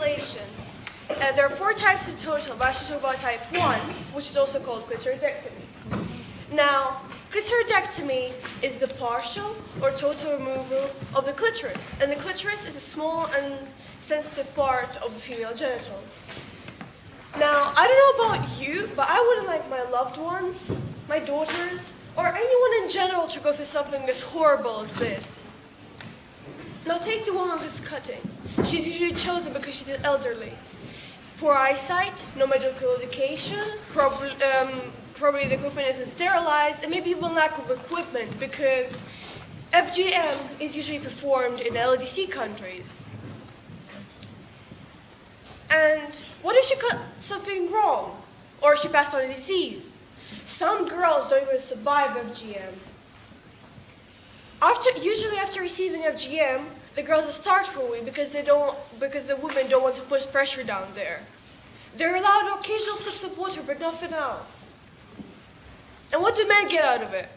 population. There are 4 types in total, but I should talk about type 1, which is also called clitoridectomy. Now, clitoridectomy is the partial or total removal of the clitoris, and the clitoris is a small and sensitive part of the female genitals. Now, I don't know about you, but I wouldn't like my loved ones, my daughters, or anyone in general to go through something as horrible as this. Now take the woman who's cutting. She's usually chosen because she's elderly. Poor eyesight, no medical education, probably the equipment isn't sterilized, and maybe even lack of equipment because FGM is usually performed in LDC countries. And what if she got something wrong? Or she passed on a disease? Some girls don't even survive FGM. Usually after receiving FGM, the girls start for a week because the women don't want to put pressure down there. They're allowed occasional sips of water, but nothing else. And what do men get out of it?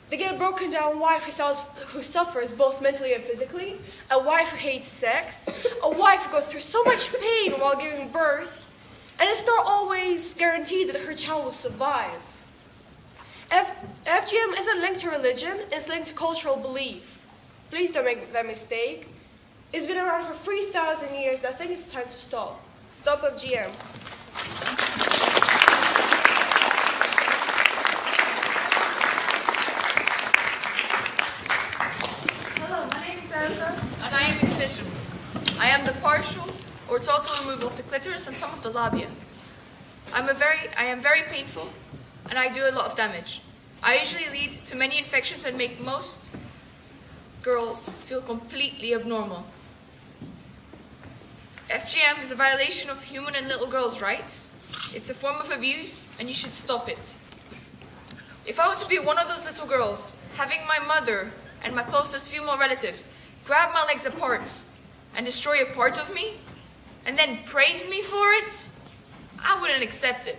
They get a broken down wife who suffers both mentally and physically, a wife who hates sex, a wife who goes through so much pain while giving birth, and it's not always guaranteed that her child will survive. FGM isn't linked to religion, it's linked to cultural belief. Please don't make that mistake. It's been around for 3,000 years, and I think it's time to stop. Stop FGM. Hello, my name is Erica. And I am incision. I am the partial or total removal of the clitoris and some of the labia. I am very painful, and I do a lot of damage. I usually lead to many infections and make most girls feel completely abnormal. FGM is a violation of human and little girls' rights. It's a form of abuse, and you should stop it. If I were to be one of those little girls, having my mother and my closest female relatives grab my legs apart and destroy a part of me, and then praise me for it, I wouldn't accept it.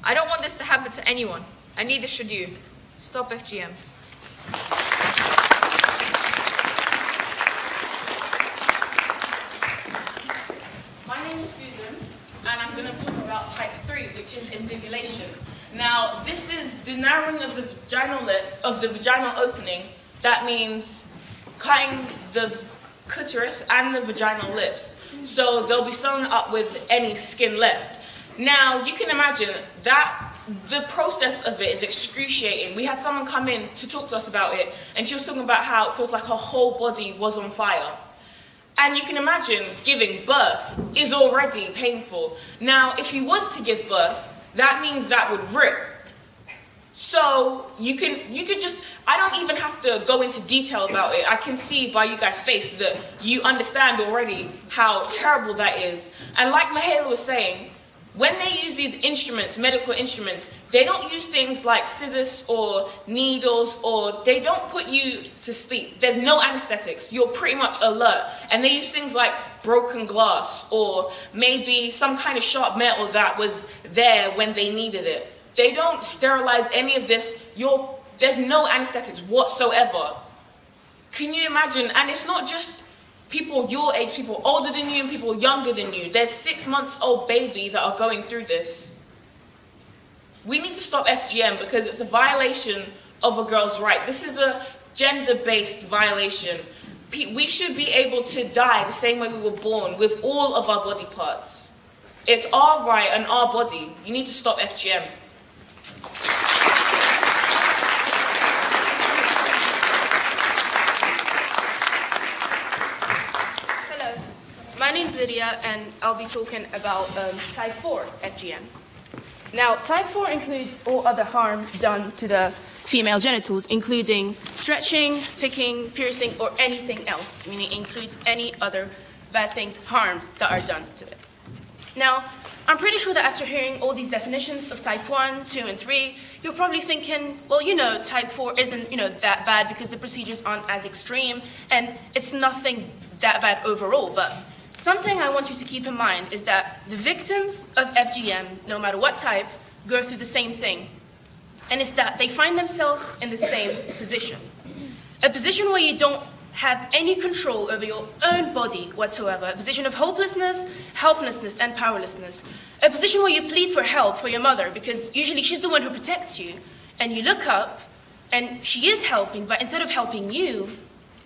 I don't want this to happen to anyone, and neither should you. Stop FGM. My name is Susan, and I'm going to talk about type 3, which is invigilation. Now, this is the narrowing of the vaginal opening. That means cutting the clitoris and the vaginal lips. So they'll be sewn up with any skin left. Now, you can imagine that the process of it is excruciating. We had someone come in to talk to us about it, and she was talking about how it feels like her whole body was on fire. And you can imagine giving birth is already painful. Now, if you was to give birth, that means that would rip. So you could just, I don't even have to go into detail about it. I can see by you guys' face that you understand already how terrible that is. And like Mahela was saying, when they use these instruments, medical instruments, they don't use things like scissors or needles, or they don't put you to sleep. There's no anesthetics. You're pretty much alert. And they use things like broken glass or maybe some kind of sharp metal that was there when they needed it. They don't sterilize any of this. There's no anesthetics whatsoever. Can you imagine? And it's not just people your age, people older than you and people younger than you. There's 6-month-old baby that are going through this. We need to stop FGM because it's a violation of a girl's right. This is a gender-based violation. We should be able to die the same way we were born with all of our body parts. It's our right and our body. You need to stop FGM. Hello, my name's Lydia, and I'll be talking about type 4 FGM. Now, type 4 includes all other harm done to the female genitals, including stretching, picking, piercing, or anything else, meaning it includes any other bad things, harms that are done to it. Now, I'm pretty sure that after hearing all these definitions of type 1, 2, and 3, you're probably thinking, well, type 4 isn't, that bad because the procedures aren't as extreme, and it's nothing that bad overall. But something I want you to keep in mind is that the victims of FGM, no matter what type, go through the same thing. And it's that they find themselves in the same position. A position where you don't have any control over your own body whatsoever, a position of hopelessness, helplessness, and powerlessness, a position where you plead for help for your mother, because usually she's the one who protects you, and you look up, and she is helping, but instead of helping you,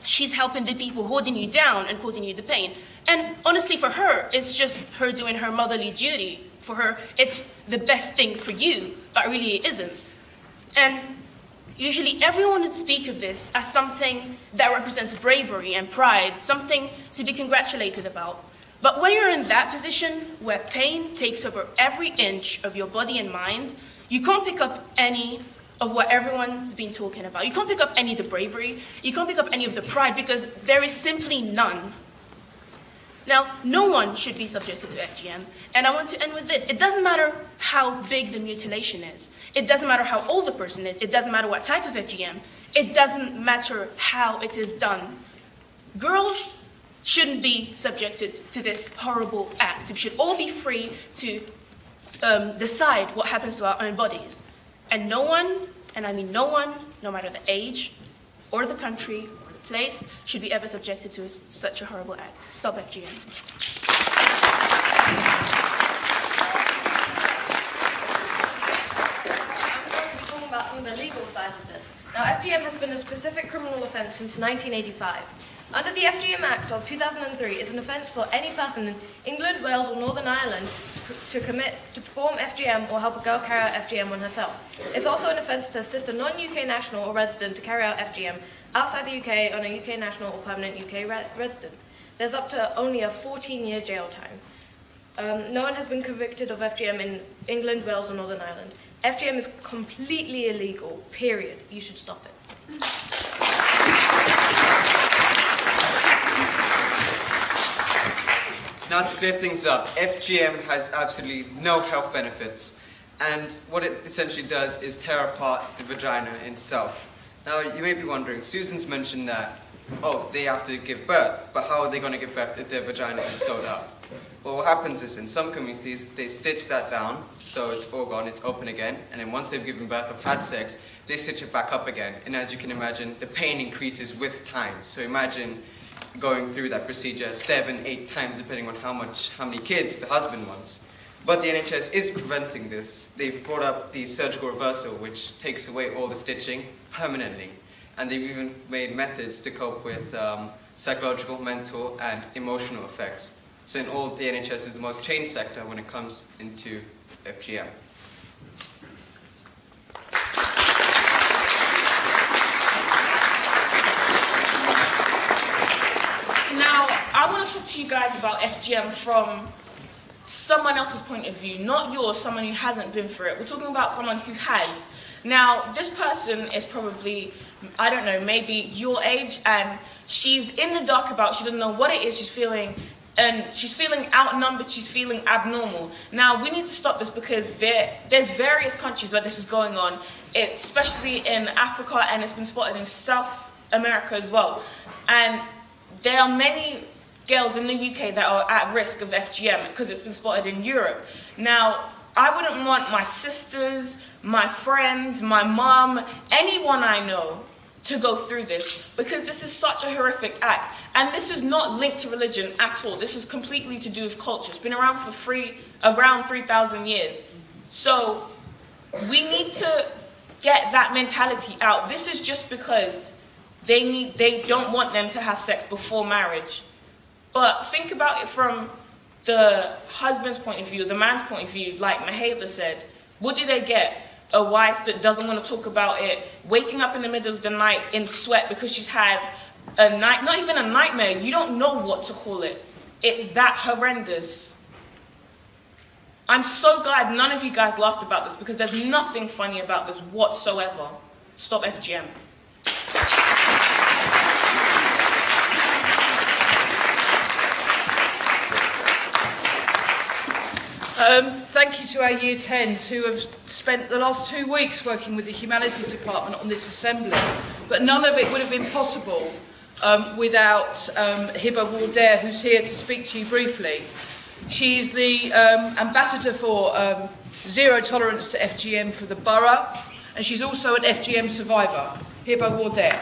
she's helping the people holding you down and causing you the pain. And honestly, for her, it's just her doing her motherly duty. For her, it's the best thing for you, but really it isn't. And usually everyone would speak of this as something that represents bravery and pride, something to be congratulated about. But when you're in that position, where pain takes over every inch of your body and mind, you can't pick up any of what everyone's been talking about. You can't pick up any of the bravery, you can't pick up any of the pride, because there is simply none. Now, no one should be subjected to FGM, and I want to end with this. It doesn't matter how big the mutilation is. It doesn't matter how old the person is. It doesn't matter what type of FGM. It doesn't matter how it is done. Girls shouldn't be subjected to this horrible act. We should all be free to decide what happens to our own bodies. And no one, and I mean no one, no matter the age or the country or the place, should be ever subjected to such a horrible act. Stop FGM. I'm going to be talking about some of the legal sides of this. Now, FGM has been a specific criminal offence since 1985. Under the FGM Act of 2003, it's an offence for any person in England, Wales or Northern Ireland to perform FGM or help a girl carry out FGM on herself. It's also an offence to assist a non-UK national or resident to carry out FGM outside the UK on a UK national or permanent UK resident. There's up to only a 14-year jail time. No one has been convicted of FGM in England, Wales or Northern Ireland. FGM is completely illegal, period. You should stop it. Now, to clear things up, FGM has absolutely no health benefits, and what it essentially does is tear apart the vagina itself. Now, you may be wondering, Susan's mentioned that, oh, they have to give birth, but how are they going to give birth if their vagina is sewed up? Well, what happens is, in some communities, they stitch that down, so it's all gone, it's open again, and then once they've given birth or had sex, they stitch it back up again, and as you can imagine, the pain increases with time. So imagine going through that procedure 7, 8 times, depending on how many kids the husband wants. But the NHS is preventing this. They've brought up the surgical reversal, which takes away all the stitching permanently. And they've even made methods to cope with psychological, mental, and emotional effects. So in all, the NHS is the most changed sector when it comes into FGM. I want to talk to you guys about FGM from someone else's point of view, not yours, someone who hasn't been through it. We're talking about someone who has. Now, this person is probably, I don't know, maybe your age, and she's in the dark about, she doesn't know what it is she's feeling, and she's feeling outnumbered, she's feeling abnormal. Now, we need to stop this because there's various countries where this is going on, especially in Africa, and it's been spotted in South America as well. And there are many girls in the UK that are at risk of FGM because it's been spotted in Europe. Now, I wouldn't want my sisters, my friends, my mom, anyone I know to go through this because this is such a horrific act. And this is not linked to religion at all. This is completely to do with culture. It's been around for around 3,000 years. So we need to get that mentality out. This is just because they don't want them to have sex before marriage. But think about it from the husband's point of view, the man's point of view, like Mahela said. What do they get? A wife that doesn't want to talk about it, waking up in the middle of the night in sweat because she's had a night, not even a nightmare, you don't know what to call it. It's that horrendous. I'm so glad none of you guys laughed about this because there's nothing funny about this whatsoever. Stop FGM. Thank you to our Year 10s who have spent the last 2 weeks working with the Humanities Department on this assembly. But none of it would have been possible without Hiba Wardair, who's here to speak to you briefly. She's the ambassador for zero tolerance to FGM for the borough, and she's also an FGM survivor. Hiba Wardair.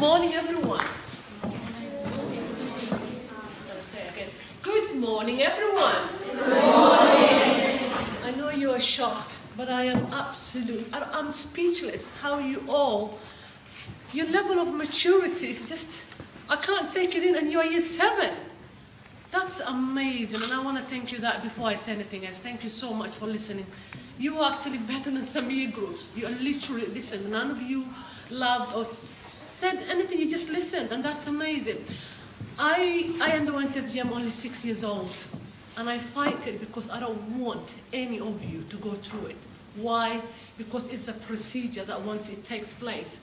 morning, everyone. Good morning, everyone. Good morning. I know you are shocked, but I am I'm speechless how you all, your level of maturity is just, I can't take it in, and you are year 7. That's amazing, and I want to thank you that before I say anything else. Thank you so much for listening. You are actually better than some year groups. You are literally listening. None of you loved or said anything, you just listened, and that's amazing. I underwent FGM only 6 years old, and I fight it because I don't want any of you to go through it. Why? Because it's a procedure that once it takes place,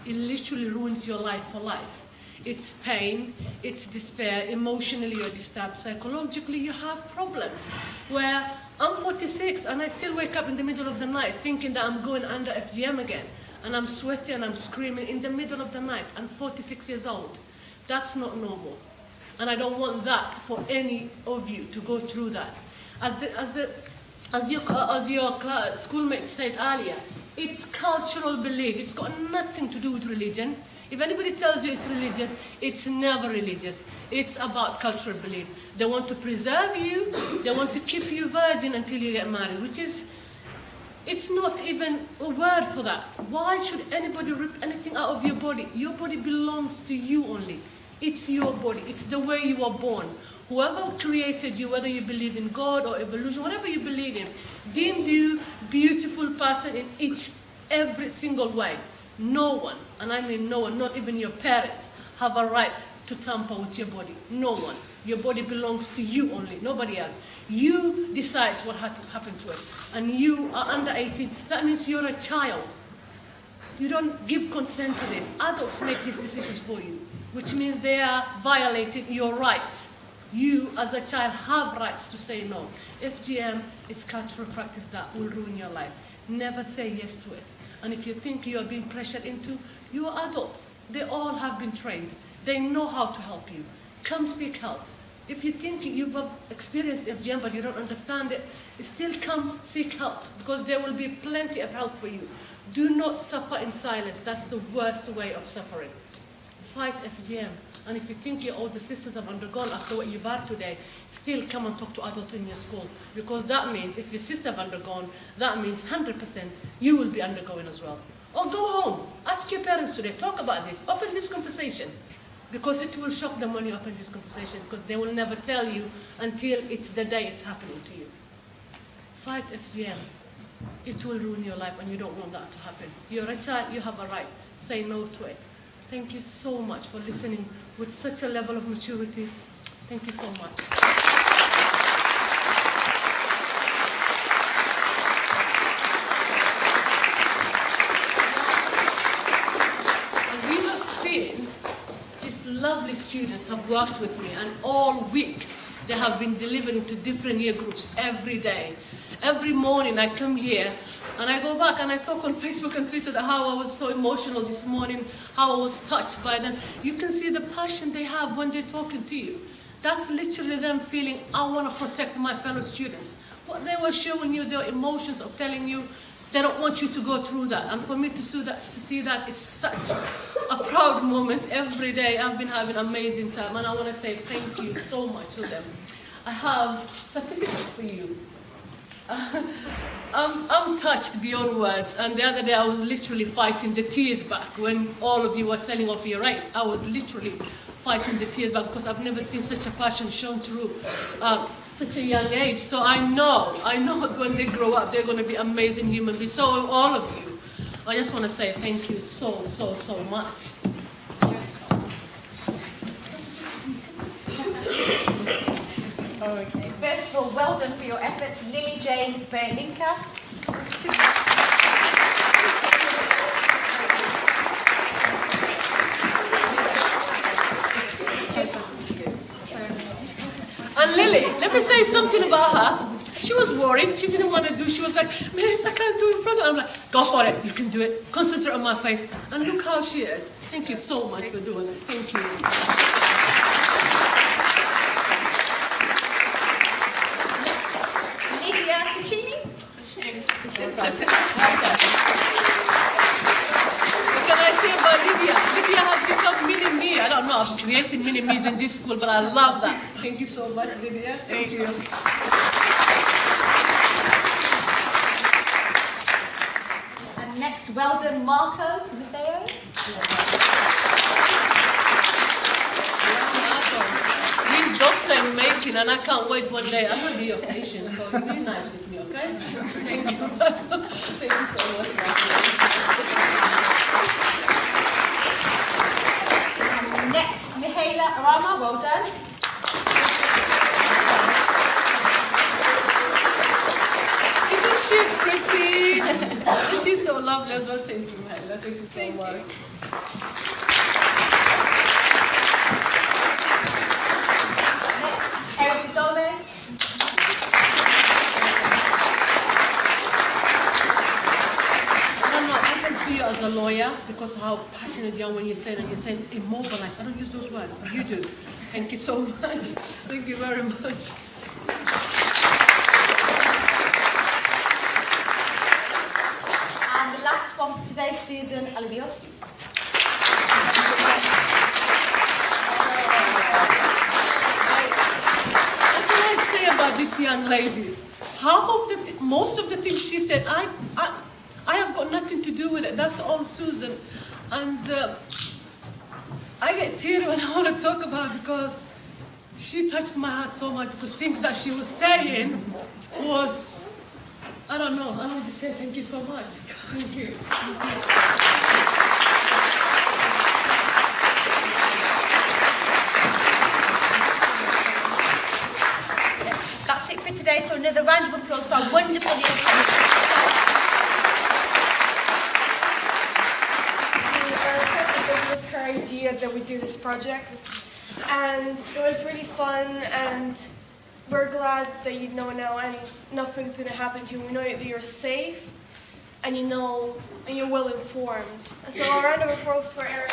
it literally ruins your life for life. It's pain, it's despair, emotionally you're disturbed, psychologically you have problems. Where I'm 46 and I still wake up in the middle of the night thinking that I'm going under FGM again. And I'm sweating and I'm screaming in the middle of the night. I'm 46 years old. That's not normal. And I don't want that for any of you to go through that. As your schoolmates said earlier, it's cultural belief. It's got nothing to do with religion. If anybody tells you it's religious, it's never religious. It's about cultural belief. They want to preserve you. They want to keep you virgin until you get married, which is, it's not even a word for that. Why should anybody rip anything out of your body? Your body belongs to you only. It's your body. It's the way you were born. Whoever created you, whether you believe in God or evolution, whatever you believe in, deemed you beautiful person in every single way. No one, and I mean no one, not even your parents, have a right to tamper with your body. No one. Your body belongs to you only, nobody else. You decide what happened to it. And you are under 18, that means you're a child. You don't give consent to this. Adults make these decisions for you, which means they are violating your rights. You, as a child, have rights to say no. FGM is cultural practice that will ruin your life. Never say yes to it. And if you think you are being pressured into, you are adults. They all have been trained. They know how to help you. Come seek help. If you think you've experienced FGM but you don't understand it, still come seek help, because there will be plenty of help for you. Do not suffer in silence. That's the worst way of suffering. Fight FGM. And if you think your older sisters have undergone after what you've had today, still come and talk to adults in your school. Because that means, if your sister have undergone, that means 100% you will be undergoing as well. Or go home, ask your parents today, talk about this, open this conversation. Because it will shock them when you open this conversation, because they will never tell you until it's the day it's happening to you. Fight FGM. It will ruin your life, and you don't want that to happen. You're a child, you have a right. Say no to it. Thank you so much for listening with such a level of maturity. Thank you so much. As you have seen, these lovely students have worked with me, and all week they have been delivering to different year groups every day. Every morning I come here and I go back and I talk on Facebook and Twitter that how I was so emotional this morning, how I was touched by them. You can see the passion they have when they're talking to you. That's literally them feeling, I want to protect my fellow students. What they were showing you, their emotions of telling you they don't want you to go through that. And for me to see that is such a proud moment every day. I've been having an amazing time, and I want to say thank you so much to them. I have certificates for you. I'm touched beyond words, and the other day I was literally fighting the tears back when all of you were telling of your right. I was literally fighting the tears back because I've never seen such a passion shown through such a young age. So I know when they grow up they're going to be amazing human beings. So all of you, I just want to say thank you so much. Okay. First of all, well done for your efforts, Lily Jane Berlinka. And Lily, let me say something about her. She was worried, she didn't want to do, she was like, Miss, I can't do it in front of her. I'm like, go for it, you can do it. Concentrate on my face. And look how she is. Thank you so much for doing it. Thank you. What can I say about Lydia? Lydia has become enemies in this school, but I love that. Thank you so much, Lydia. Thank you. And next, well done, Marco Timoteo. He's doctor in making, and I can't wait one day. I'm going to be your patient, so you be nice with me, okay? Thank you. Thank you so much. And next, Mihaela Arama, well done. Isn't she pretty? She's so lovely. I'm not thank you, Mihaela. Thank you so much. Eric Gomez. I can see you as a lawyer because of how passionate you are when you say that. You say immobilize. I don't use those words, but you do. Thank you so much. Thank you very much. And the last one for today, Susan Albios. What can I say about this young lady? Most of the things she said, I have got nothing to do with it. That's all Susan. And I get teary when I want to talk about it because she touched my heart so much because things that she was saying was, I don't know. I want to say thank you so much. Thank you. That's it for today, so another round of applause for our wonderful young staff. It was her idea that we do this project, and it was really fun, and we're glad that you know now nothing's going to happen to you. We know that you're safe, and you know, and you're well informed. So a round of applause for Eric.